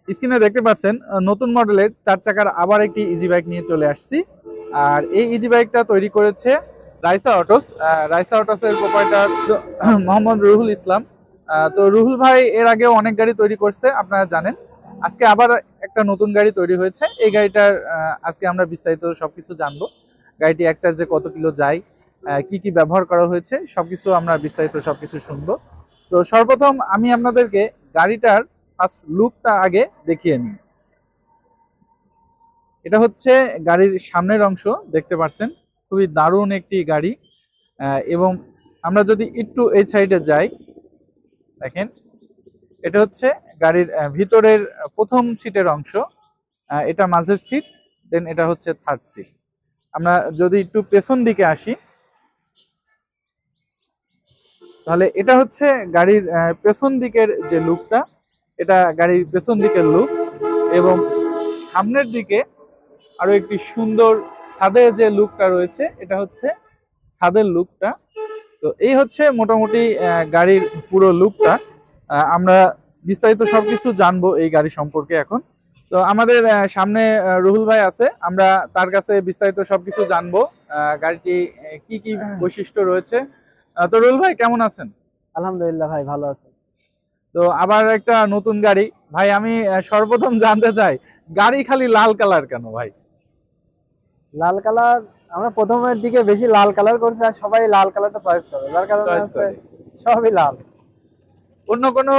স্ক্রিনে দেখতে পাচ্ছেন নতুন মডেলের 4 চাকার আবার একটি ইজি বাইক নিয়ে চলে আসছি। আর এই ইজি বাইকটা তৈরি করেছে রাইসা অটোস। রাইসা অটোসের প্রোপাইটার মোহাম্মদ রুহুল ইসলাম। তো রুহুল ভাই এর আগেও অনেক গাড়ি তৈরি করছে, আপনারা জানেন। আজকে আবার একটা নতুন গাড়ি তৈরি হয়েছে। এই গাড়িটার আজকে আমরা বিস্তারিত সবকিছু জানবো। গাড়িটি এক চার্জে কত কিলো যায়, কি কি ব্যবহার করা হয়েছে, সবকিছু আমরা বিস্তারিত সবকিছু শুনবো। তো সর্বপ্রথম আমি আপনাদেরকে গাড়িটার ফার্স্ট লুকটা আগে দেখিয়ে নিই। এটা হচ্ছে গাড়ির সামনের অংশ, দেখতে পাচ্ছেন খুবই দারুণ একটি গাড়ি। এবং আমরা যদি একটু এই সাইডে যাই, দেখেন এটা হচ্ছে গাড়ির ভিতরের প্রথম সিটের অংশ। এটা মাঝের সিট, দেন এটা হচ্ছে থার্ড সিট। আমরা যদি একটু পেছন দিকে আসি, তাহলে এটা হচ্ছে গাড়ির পেছন দিকের যে লুকটা, এটা গাড়ির পেছন দিকের লুক। এবং সামনের দিকে আরো একটি সুন্দর ছাদে যে লুকটা রয়েছে, এটা হচ্ছে ছাদের লুকটা। তো এই হচ্ছে মোটামুটি গাড়ির পুরো লুকটা। আমরা বিস্তারিত সবকিছু জানবো এই গাড়ি সম্পর্কে এখন। তো আমাদের সামনে রুহুল ভাই আছে, আমরা তার কাছে বিস্তারিত সবকিছু জানবো। গাড়িটি কি কি বৈশিষ্ট্য রয়েছে। তো রুহুল ভাই কেমন আছেন? আলহামদুলিল্লাহ ভাই, ভালো আছে। তো আবার একটা নতুন গাড়ি ভাই, আমি সর্বপ্রথম জানতে চাই গাড়ি খালি লাল কালার কেন ভাই? লাল কালার আমরা প্রথমের দিকে বেশি লাল কালার করছি, আর সবাই লাল কালারটা চয়েস করে, যার কারণে চয়েস হচ্ছে করে সবই লাল। অন্য কোনো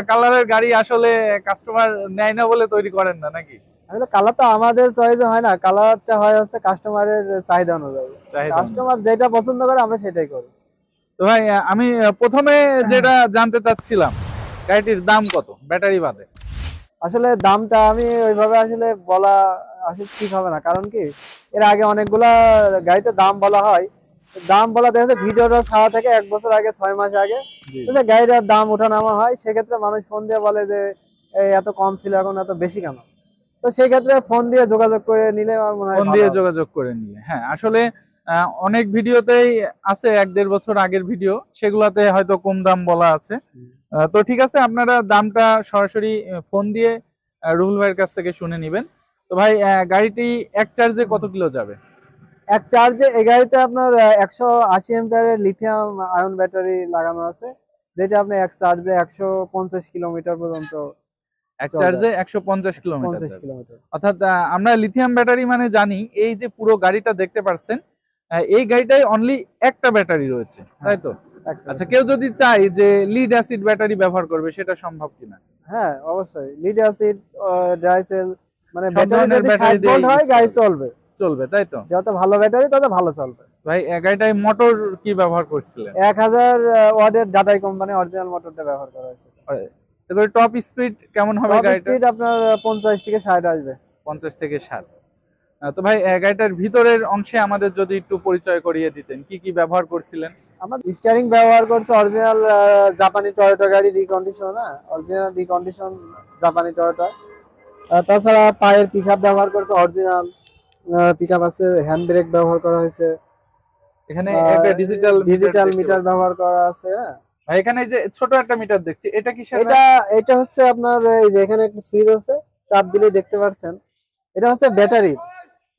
কালারের গাড়ি আসলে কাস্টমার নেয় না বলে তৈরি করেন না নাকি? আসলে কালার তো আমাদের চয়েসে হয় না, কালারটা হয় হচ্ছে কাস্টমারের চাহিদা অনুযায়ী। চাহিদা অনুযায়ী। কাস্টমার যেটা পছন্দ করে আমরা সেটাই করি। তো ভাই আমি প্রথমে যেটা জানতে চাচ্ছিলাম, গাড়িটির দাম কত ব্যাটারি বাদে? আসলে দামটা আমি ওইভাবে আসলে বলা আসলে ঠিক হবে না, কারণ কি এর আগে অনেকগুলা গাড়িতে দাম বলা হয়। দাম বলা দেখা যাচ্ছে ভিডিওটা ছাড়া থেকে 1 বছর আগে, 6 মাস আগে জি। যদি গাড়িটার দাম ওঠানামা হয়, সেক্ষেত্রে মানুষ ফোন দিয়ে বলে যে এই এত কম ছিল, এখন এত বেশি কেন। তো সেই ক্ষেত্রে ফোন দিয়ে যোগাযোগ করে নিলে আমার মনে হয় ফোন ভালো দিয়ে হবে। যোগাযোগ করে নিলে, হ্যাঁ আসলে অনেক ভিডিওতেই আছে 1-1.5 বছর আগের ভিডিও, সেগুলাতে হয়তো কম দাম বলা আছে। তো ঠিক আছে, আপনারা দামটা সরাসরি ফোন দিয়ে রুহুল ভাইয়ের কাছ থেকে শুনে নেবেন। তো ভাই গাড়িটি এক চার্জে কত কিলো যাবে? এক চার্জে এই গাড়িতে আপনার 180 এম্পিয়ারের লিথিয়াম আয়ন ব্যাটারি লাগানো আছে, যেটা আপনি এক চার্জে 150 কিলোমিটার পর্যন্ত এক চলে চার্জে যাবে। 150 একশো কিলোমিটার পঞ্চাশ যাবে। কিলোমিটার অর্থাৎ আমরা লিথিয়াম ব্যাটারি মানে জানি এই যে পুরো গাড়িটা দেখতে পাচ্ছেন, এই গাড়িটায় অনলি একটা ব্যাটারি রয়েছে, তাই হ্যাঁ, তো? একটা আচ্ছা, ব্যাটারি। কেউ যদি চায় যে লিড অ্যাসিড ব্যাটারি ব্যবহার করবে, সেটা সম্ভব কিনা? হ্যাঁ, অবশ্যই লিড অ্যাসিড, ড্রাই সেল, মানে সব ব্যাটারি ধরনের যদি ব্যাটারি 60 দিয়ে ভোল্ট হয় ইউজ করা গাড়ি যাবে, চলবে। চলবে তাই তো? যত ভালো ব্যাটারি তত ভালো চলবে। ভাই গাড়িটায় মোটর কি ব্যবহার করছিলেন? 1000 ওয়াটের ডাটাই কোম্পানি অরিজিনাল মোটরটা ব্যবহার করা হয়েছে। টপ স্পিড কেমন হবে টপ গাড়িটা? স্পিড আপনার 50 থেকে 60 আসবে। 50 থেকে 60। তো ভাই গাড়িটার ভিতরের অংশে আমাদের যদি একটু পরিচয় করিয়ে দিতেন, কি কি ব্যবহার করছিলেন? আমার স্টিয়ারিং ব্যবহার করছে অরিজিনাল জাপানি টয়োটা গাড়ি, রিকন্ডিশন, হ্যাঁ অরিজিনাল রিকন্ডিশন জাপানি টয়োটা। তাছাড়া পায়ের পিকআপ ব্যবহার করছে অরিজিনাল পিকআপ আছে, হ্যান্ড ব্রেক ব্যবহার করা হয়েছে, এখানে একটা ডিজিটাল মিটার ডিজিটাল দেখতে মিটার পাচ্ছি। ব্যবহার করা আছে। হ্যাঁ, ভাই এখানে এই যে ছোট একটা মিটার দেখছি, এটা কিসের ভাই? এটা এটা হচ্ছে আপনার এই যে এখানে একটা সুইচ আছে, চাপ দিলে দেখতে পাচ্ছেন, এটা হচ্ছে ব্যাটারি,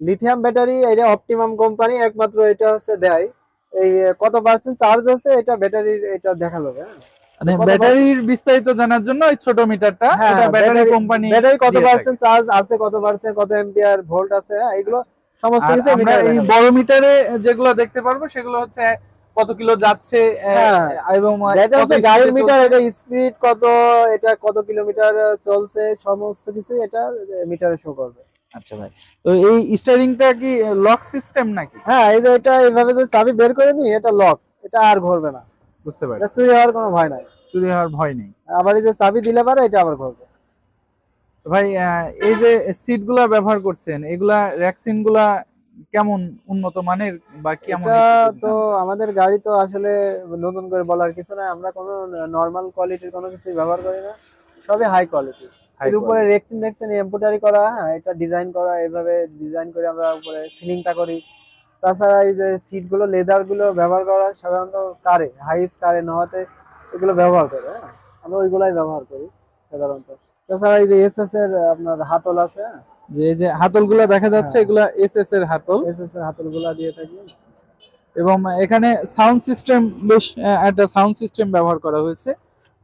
লিথিয়াম ব্যাটারি। এটা অপটিমাম কোম্পানি একমাত্র এটা হচ্ছে দেয় এই কত পার্সেন্ট চার্জ আছে, এটা ব্যাটারির এটা দেখা যাবে। হ্যাঁ, মানে কত পার্সেন্ট, ব্যাটারির বিস্তারিত জানার জন্য ওই ছোট মিটারটা, হ্যাঁ এটা হ্যাঁ, ব্যাটারি ব্যাটারি কোম্পানি ব্যাটারি কত দিয়ে থাকে। পার্সেন্ট চার্জ আছে, কত পার্সেন্ট, কত এম্পিয়ার ভোল্ট আছে, হ্যাঁ এগুলো আচ্ছা। সমস্ত আর কিছু আমরা মিটারে এই দেখা যাবে। বড় মিটারে যেগুলো দেখতে পারবো, সেগুলো হচ্ছে কত কিলো যাচ্ছে হ্যাঁ, এবং যেটা কত হচ্ছে গাড়ির স্পিডে মিটার, চলছে। এটা স্পিড কত, এটা কত কিলোমিটার চলছে, সমস্ত কিছু এটা মিটারে শো করবে। আচ্ছা ভাই, তো এই স্টিয়ারিংটা কি লক সিস্টেম নাকি? হ্যাঁ, এই যে এটা এইভাবে যে চাবি বের করে নি, এটা লক, এটা আর ঘুরবে না, বুঝতে এটা পারছি, চুরি হওয়ার কোনো ভয় নাই। চুরি হওয়ার ভয় নেই। আবার এই যে চাবি দিলে পারে এটা আবার ঘুরবে। তো ভাই এই যে সিট গুলা ব্যবহার করছেন, এগুলা র্যাকসিন গুলা কেমন উন্নত মানের বা কেমন এটা একটু যদি তো জানান। আমাদের গাড়ি তো আসলে নতুন করে বলার কিছু নাই, আমরা কোনো নর্মাল কোয়ালিটির কোনো কিছু ব্যবহার করি না, সবই হাই কোয়ালিটি। হাই এর উপরে কোয়ালিটি। রেক্সিন দেখছেন এমব্রয়ডারি করা, হ্যাঁ এটা ডিজাইন করা, এইভাবে ডিজাইন করে আমরা উপরে সিলিংটা করি। তাছাড়া এই যে সিট গুলো, লেদার গুলো ব্যবহার করা সাধারণত কারে, হাইস কারে নহাতে এগুলো ব্যবহার করে, হ্যাঁ আমরা ওইগুলাই ব্যবহার করি সাধারণত। তাছাড়া এই যে এসএস এর আপনার হাতল আছে, যে এই যে হাতলগুলো দেখা যাচ্ছে হ্যাঁ। এগুলা এসএস এর হাতল। এসএস এর হাতলগুলা দিয়ে থাকি। এবং এখানে সাউন্ড সিস্টেম বেশ একটা সাউন্ড সিস্টেম ব্যবহার করা হয়েছে।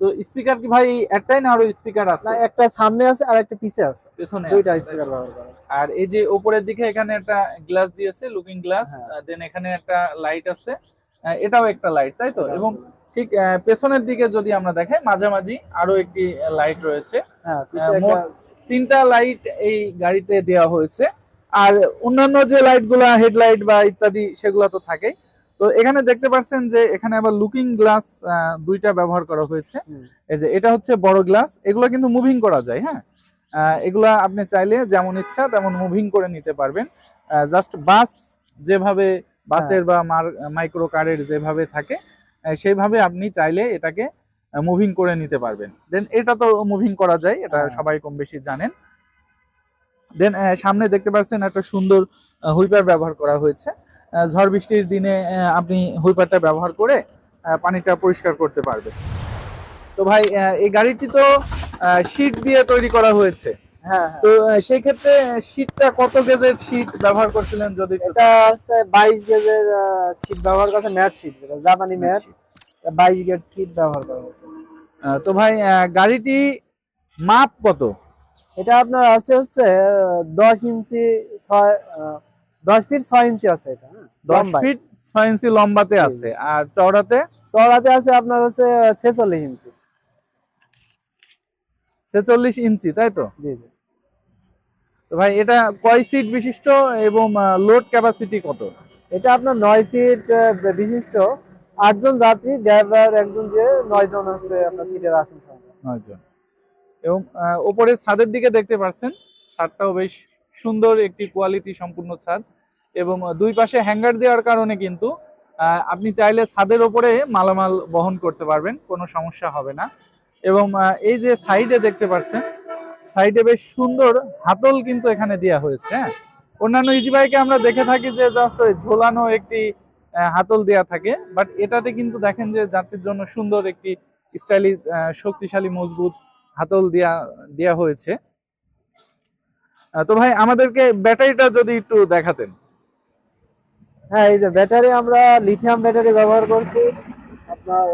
তো স্পিকার কি ভাই একটাই না আরো স্পিকার না, আছে? একটা সামনে আছে আর একটা পিছে আছে, পেছনে দুইটা আছে, তাই স্পিকার তো? ব্যবহার করা আছে। আর এই যে উপরের দিকে এখানে একটা গ্লাস দিয়েছে, লুকিং গ্লাস, হ্যাঁ, দেন এখানে একটা লাইট আছে, এটাও একটা লাইট, তাই তো? এটাও এবং আছে। ঠিক পেছনের দিকে যদি আমরা দেখাই মাঝামাঝি আরো একটি লাইট রয়েছে। হ্যাঁ, পিছে একটা। মোট তিনটা লাইট এই গাড়িতে দেওয়া হয়েছে। আর অন্যান্য যে লাইটগুলা হেডলাইট বা ইত্যাদি সেগুলো তো থাকেই। তো এখানে দেখতে পাচ্ছেন যে এখানে আবার লুকিং গ্লাস দুইটা ব্যবহার করা হয়েছে। হুম, এই যে এটা হচ্ছে বড় গ্লাস, এগুলো কিন্তু মুভিং করা যায়, হ্যাঁ। এগুলা আপনি চাইলে যেমন ইচ্ছা তেমন মুভিং করে নিতে পারবেন। জাস্ট বাস যেভাবে বাসের বা মাইক্রো কারের যেভাবে থাকে সেইভাবে আপনি চাইলে এটাকে মুভিং করে নিতে পারবেন। দেন এটা তো মুভিং করা যায়, এটা হ্যাঁ। সবাই কম বেশি জানেন। দেন সামনে দেখতে পাচ্ছেন একটা সুন্দর হুইপার ব্যবহার করা হয়েছে। ঝড় বৃষ্টির দিনে আপনি হুইপারটা ব্যবহার করে পানিটা পরিষ্কার করতে পারবেন। তো ভাই এই গাড়িটি তো শীট দিয়ে তৈরি করা হয়েছে। হ্যাঁ, হ্যাঁ। তো সেই ক্ষেত্রে শীটটা কত গেজের শীট ব্যবহার করছিলেন যদি একটু এটা হচ্ছে 22 গেজের শীট ব্যবহার করা, ম্যাট শীট, যেটা জাপানি ম্যাট। sheet? 22 গেজ শীট ব্যবহার করা হয়েছে। তো ভাই গাড়িটি মাপ কত? এটা আপনার আছে হচ্ছে 10 ইঞ্চি 6 10 ফিট 6 ইঞ্চি আছে এটা, হ্যাঁ, 10 লম্বায়। ফিট 6 ইঞ্চি লম্বাতে জি, আছে, জি। আর চওড়াতে চওড়াতে আছে আপনার হচ্ছে 46 ইঞ্চি। 46 ইঞ্চি, তাই তো? জি, জি। তো ভাই এটা কয় সিট বিশিষ্ট এবং লোড ক্যাপাসিটি কত? এটা আপনার 9 সিট বিশিষ্ট, 8 জন যাত্রী, ড্রাইভার একজন দিয়ে 9 জন হচ্ছে আপনার সিটের আসন সংখ্যা। 9 জন। এবং ওপরে ছাদের দিকে দেখতে পাচ্ছেন ছাদটাও বেশ সুন্দর একটি কোয়ালিটি সম্পূর্ণ ছাদ। এবং দুই পাশে হ্যাঙ্গার দেওয়ার কারণে কিন্তু আপনি চাইলে ছাদের ওপরে মালামাল বহন করতে পারবেন, কোনো সমস্যা হবে না। এবং এই যে সাইডে দেখতে পাচ্ছেন, সাইডে বেশ সুন্দর হাতল কিন্তু এখানে দেওয়া হয়েছে, হ্যাঁ। অন্যান্য ইজি বাইকে আমরা দেখে থাকি যে জাস্ট ওই ঝোলানো একটি হাতল দেওয়া থাকে, বাট এটাতে কিন্তু দেখেন যে যাত্রীর জন্য সুন্দর একটি স্টাইলিশ শক্তিশালী মজবুত হাতল দেয়া দেয়া হয়েছে। তো ভাই আমাদেরকে ব্যাটারিটা যদি একটু দেখাতেন। হ্যাঁ, এই যে ব্যাটারি আমরা লিথিয়াম ব্যাটারি ব্যবহার করছি আপনার।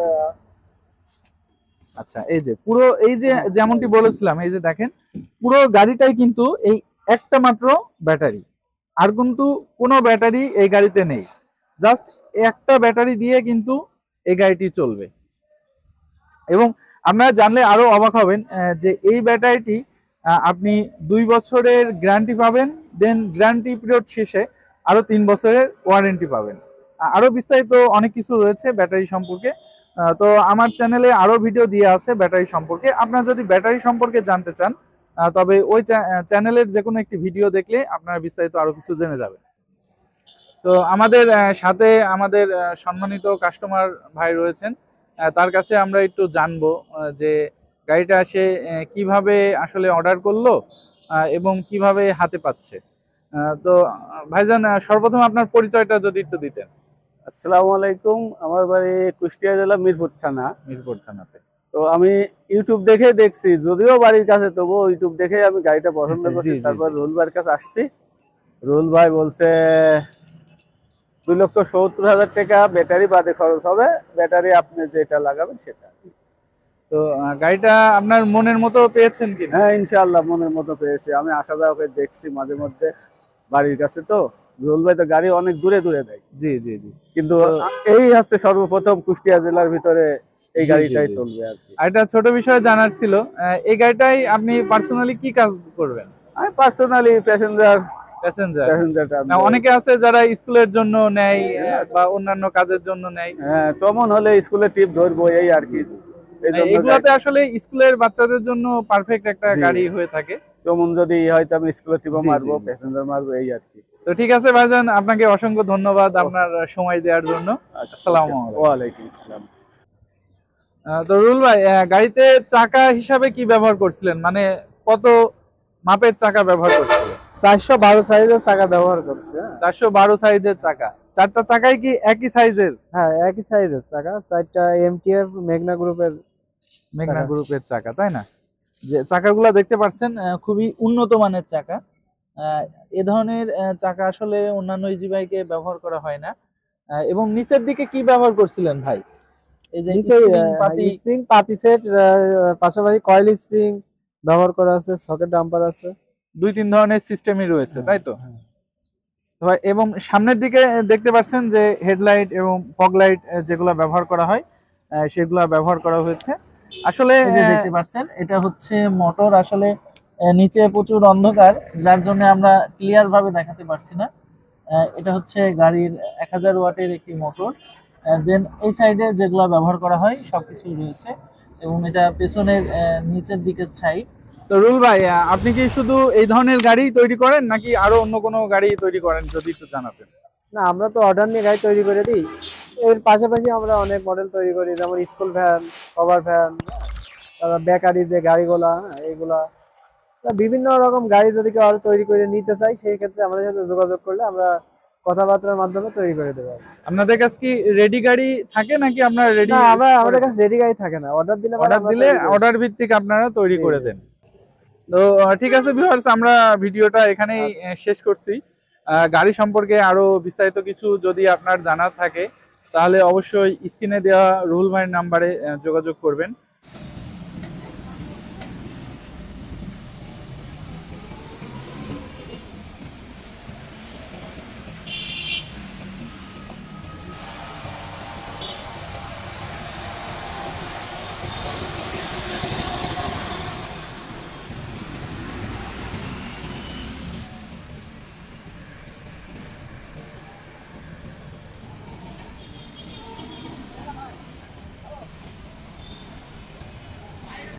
আচ্ছা, এই যে পুরো এই যে যেমনটি বলেছিলাম, এই যে দেখেন পুরো গাড়িটাই কিন্তু এই একটা মাত্র ব্যাটারি, আর কিন্তু কোনো ব্যাটারি এই গাড়িতে নেই। জাস্ট একটা ব্যাটারি দিয়ে কিন্তু এই গাড়িটি চলবে। এবং আপনারা জানলে আরো অবাক হবেন যে এই ব্যাটারিটি আপনি 2 বছরের গ্যারান্টি পাবেন, দেন গ্যারান্টি পিরিয়ড শেষে আরো 3 বছরের ওয়ারেন্টি পাবেন। আরো বিস্তারিত অনেক কিছু রয়েছে ব্যাটারি সম্পর্কে। তো আমার চ্যানেলে আরো ভিডিও দিয়ে আছে ব্যাটারি সম্পর্কে। আপনারা যদি ব্যাটারি সম্পর্কে জানতে চান তবে ওই চ্যানেলের যে কোনো একটি ভিডিও দেখলে আপনারা বিস্তারিত আরো কিছু জেনে যাবেন। তো আমাদের সাথে আমাদের সম্মানিত কাস্টমার ভাই রয়েছেন, তার কাছে আমরা একটু জানবো যে গাড়িটা সে কিভাবে আসলে অর্ডার করলো এবং কিভাবে হাতে পাচ্ছে। তো ভাইজান সর্বপ্রথম আপনার পরিচয়টা যদি একটু দিতেন। আসসালামু আলাইকুম। আমার বাড়ি কুষ্টিয়া জেলা মিরপুর থানা। মিরপুর থানাতে। তো আমি ইউটিউব দেখে দেখছি, যদিও বাড়ির কাছে, তবুও ইউটিউব দেখে আমি গাড়িটা পছন্দ জি করছি। জি তারপর জি। রুল ভাইয়ের কাছে আসছি। রুল ভাই বলছে 2,70,000 টাকা ব্যাটারি বাদে খরচ হবে, ব্যাটারি আপনি যেটা লাগাবেন সেটা। তো গাড়িটা আপনার মনের মতো পেয়েছেন কি? হ্যাঁ, ইনশাআল্লাহ মনের মতো পেয়েছি। আমি আশাদায়ক দেখছি মাঝে মধ্যে, বাড়ির কাছে তো। রুল ভাই তো গাড়ি অনেক দূরে দূরে দেয়, জি জি জি। কিন্তু তো এই হচ্ছে সর্বপ্রথম কুষ্টিয়া জেলার ভিতরে এই জি, জি, গাড়িটাই জি। চলবে আর কি। আর একটা ছোট বিষয় জানার ছিল, এই গাড়িটাই আপনি পার্সোনালি কি কাজ করবেন? আমি পার্সোনালি প্যাসেঞ্জার প্যাসেঞ্জার। প্যাসেঞ্জার অনেকে আছে যারা স্কুলের জন্য নেয় বা অন্যান্য কাজের জন্য নেয়। হ্যাঁ, তেমন হলে স্কুলে টিপ ধরবো এই আর কি। এই জন্য এগুলাতে আসলে স্কুলের বাচ্চাদের জন্য পারফেক্ট একটা জি। গাড়ি হয়ে থাকে। তেমন যদি হয়তো আমি স্কুলে টিপও জি, মারবো, জি, জি। প্যাসেঞ্জার মারবো এই আর কি। তো ঠিক আছে ভাইজান, আপনাকে অসংখ্য ধন্যবাদ আপনার সময় দেওয়ার জন্য। আচ্ছা, আসসালামু আলাইকুম। ওয়ালাইকুম আসসালাম। তো রুল ভাই, গাড়িতে চাকা হিসাবে কি ব্যবহার করছিলেন, মানে কত মাপের চাকা ব্যবহার করছিলেন? 412 সাইজের চাকা ব্যবহার করছে, হ্যাঁ। 412 সাইজের চাকা। চারটা চাকাই কি একই সাইজের? হ্যাঁ, একই সাইজের চাকা, 4টা এমটিএফ মেঘনা গ্রুপের মেঘনা চাকা। গ্রুপের চাকা, তাই না? যে চাকাগুলা দেখতে পাচ্ছেন খুবই উন্নত মানের চাকা। এ ধরনের চাকা আসলে অন্যান্য ইজি বাইকে ব্যবহার করা হয় না। এবং নিচের দিকে কি ব্যবহার করছিলেন ভাই? এই যে নিচে স্প্রিং পাতি স্প্রিং পাতি সেট, পাশাপাশি কয়েল স্প্রিং ব্যবহার করা আছে, সকেট ডাম্পার আছে। 2-3 ধরনের সিস্টেমই রয়েছে, হ্যাঁ, তাই তো? হ্যাঁ। তো ভাই, এবং সামনের দিকে দেখতে পাচ্ছেন যে হেডলাইট এবং ফগ লাইট যেগুলো ব্যবহার করা হয় সেগুলা ব্যবহার করা হয়েছে। আসলে এই যে দেখতে পাচ্ছেন এটা হচ্ছে মোটর। আসলে নিচে প্রচুর অন্ধকার, যার জন্য আমরা ক্লিয়ার ভাবে দেখাতে পারছি না। এটা হচ্ছে গাড়ির 1000 ওয়াটের একটি মোটর। দেন এই সাইডে যেগুলো ব্যবহার করা হয় সবকিছু রয়েছে, এবং এটা পেছনের নিচের দিকের সাইড। তো রুল ভাই, আপনি কি শুধু এই ধরনের গাড়ি তৈরি করেন নাকি আরো অন্য কোনো গাড়ি তৈরি করেন, যদি একটু জানাতেন? না, আমরা তো অর্ডার নিয়ে গাড়ি তৈরি করে দিই। এর পাশাপাশি আমরা অনেক মডেল তৈরি করি, যেমন স্কুল ভ্যান, কভার ভ্যান, তারপর বেকারি যে গাড়িগুলা, এইগুলা। তা বিভিন্ন রকম গাড়ি যদি কেউ আরো তৈরি করে নিতে চাই, সেই ক্ষেত্রে আমাদের সাথে যোগাযোগ করলে আমরা কথাবার্তার মাধ্যমে তৈরি করে দেবো। আপনাদের কাছে কি রেডি গাড়ি থাকে নাকি আপনারা রেডি না, আমাদের কাছে রেডি গাড়ি থাকে না, অর্ডার দিলে পরে অর্ডার আমরা দিলে তৈরি করে দিই। অর্ডার ভিত্তিক আপনারা তৈরি জি, করে জি। দেন? তো ঠিক আছে ভিউয়ার্স, আমরা ভিডিওটা এখানেই শেষ করছি। গাড়ি সম্পর্কে আরো বিস্তারিত কিছু যদি আপনার জানার থাকে তাহলে অবশ্যই স্ক্রিনে দেওয়া রুহুল ভাইয়ের নাম্বারে যোগাযোগ করবেন।